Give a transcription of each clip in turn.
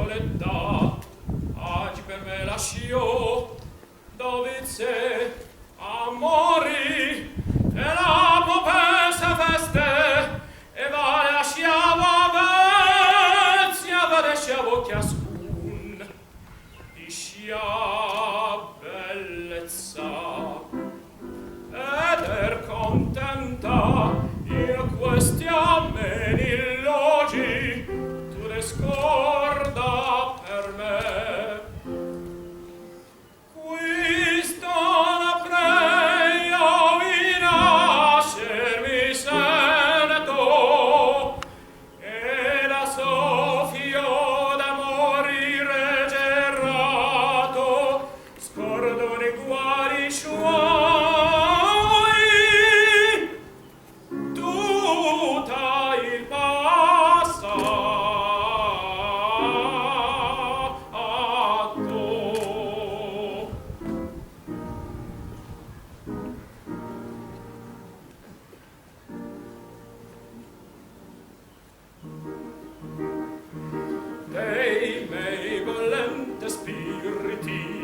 Nicoletta, oggi per me lascio dovice amori e la popessa feste e va lasciava vezia va lasciavo chiascun discia bellezza ed contenta in questi ameni illogi tu ne scorda per me questo la preio in nascermi seneto e la soffio d'amor irregerato scordo ne guari suoi tutta il passato dei miei volente spiriti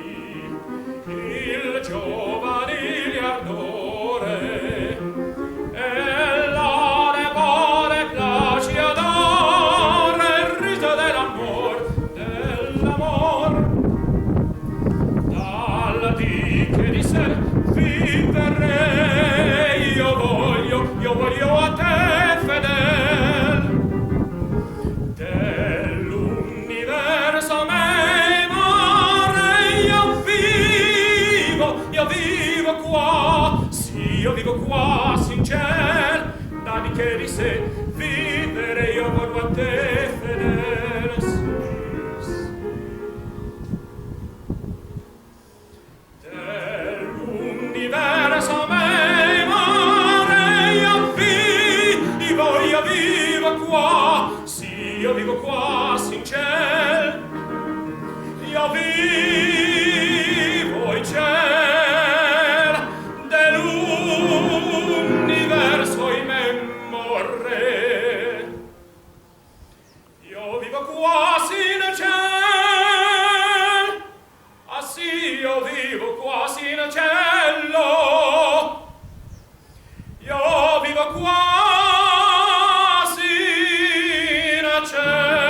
il giovanile ardore e la debole placia d'ore il rito dell'amor dalla di che di sé vivere io voglio a te fedel dell'universo memore io vivo qua sì io vivo qua sin ciel da di che di sé vivere io voglio a te fedel sì, sì. Dell'universo memore io vivo qua sì io vivo qua sin ciel io vivo in ciel dell'universo in memore io vivo qua sin ciel ah sì io vivo qua sin cielo io vivo qua sin cielo